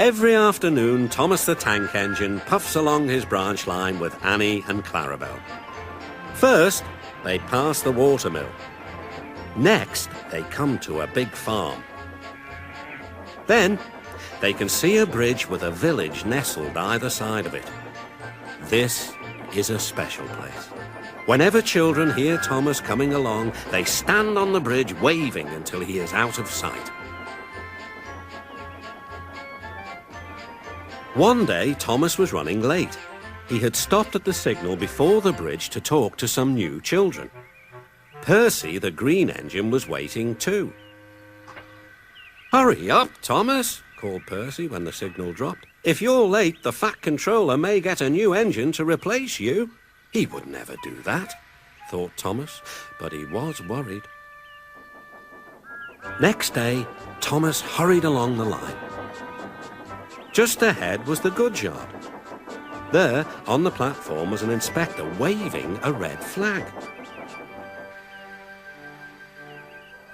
Every afternoon, Thomas the Tank Engine puffs along his branch line with Annie and Clarabel. First, they pass the watermill. Next, they come to a big farm. Then, they can see a bridge with a village nestled either side of it. This is a special place. Whenever children hear Thomas coming along, they stand on the bridge waving until he is out of sight. One day, Thomas was running late. He had stopped at the signal before the bridge to talk to some new children. Percy, the green engine, was waiting too. "Hurry up, Thomas," called Percy when the signal dropped. "If you're late, the Fat Controller may get a new engine to replace you." He would never do that, thought Thomas, but he was worried. Next day, Thomas hurried along the line. Just ahead was the goods yard. There, on the platform, was an inspector waving a red flag.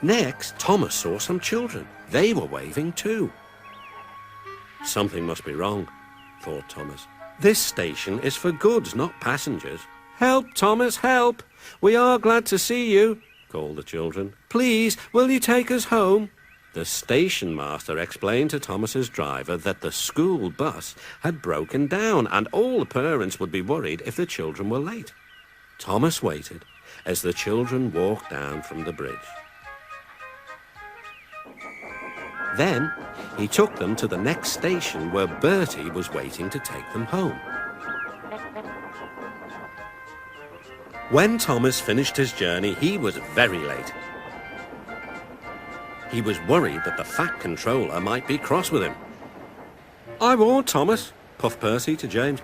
Next, Thomas saw some children. They were waving too. Something must be wrong, thought Thomas. This station is for goods, not passengers. "Help, Thomas, help! We are glad to see you," called the children. "Please, will you take us home?" The station master explained to Thomas's driver that the school bus had broken down and all the parents would be worried if the children were late. Thomas waited as the children walked down from the bridge. Then he took them to the next station where Bertie was waiting to take them home. When Thomas finished his journey, he was very late. He was worried that the Fat Controller might be cross with him. "I warned Thomas," puffed Percy to James.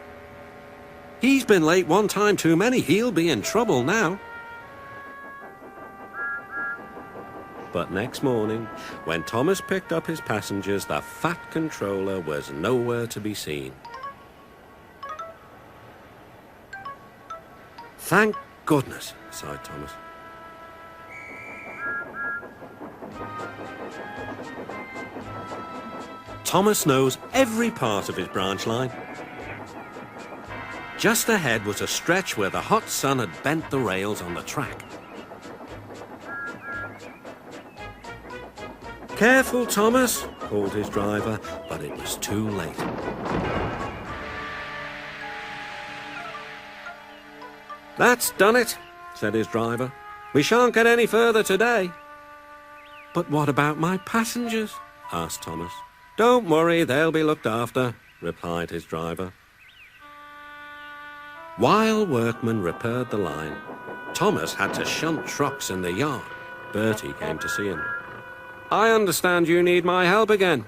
"He's been late one time too many. He'll be in trouble now." But next morning, when Thomas picked up his passengers, the Fat Controller was nowhere to be seen. "Thank goodness," sighed Thomas. Thomas knows every part of his branch line. Just ahead was a stretch where the hot sun had bent the rails on the track. "Careful, Thomas," called his driver, but it was too late. "That's done it," said his driver. "We shan't get any further today." "But what about my passengers?" asked Thomas. "Don't worry, they'll be looked after," replied his driver. While workmen repaired the line, Thomas had to shunt trucks in the yard. Bertie came to see him. "I understand you need my help again."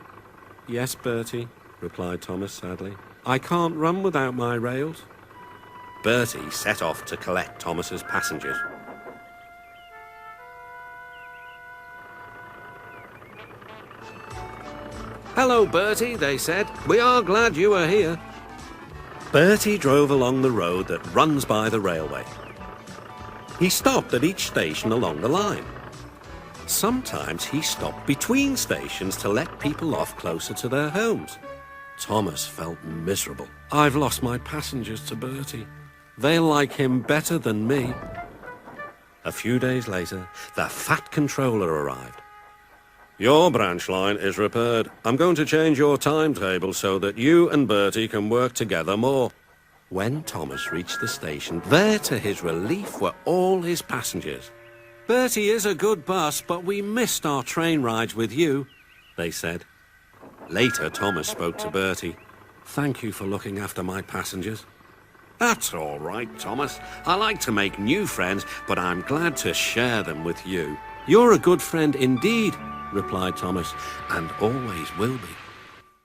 "Yes, Bertie," replied Thomas sadly. "I can't run without my rails." Bertie set off to collect Thomas's passengers. "Hello, Bertie," they said. "We are glad you are here." Bertie drove along the road that runs by the railway. He stopped at each station along the line. Sometimes he stopped between stations to let people off closer to their homes. Thomas felt miserable. "I've lost my passengers to Bertie. They'll like him better than me." A few days later, the Fat Controller arrived. "Your branch line is repaired. I'm going to change your timetable so that you and Bertie can work together more." When Thomas reached the station, there to his relief were all his passengers. "Bertie is a good bus, but we missed our train rides with you," they said. Later, Thomas spoke to Bertie. "Thank you for looking after my passengers." "That's all right, Thomas. I like to make new friends, but I'm glad to share them with you." "You're a good friend indeed," replied Thomas, "and always will be."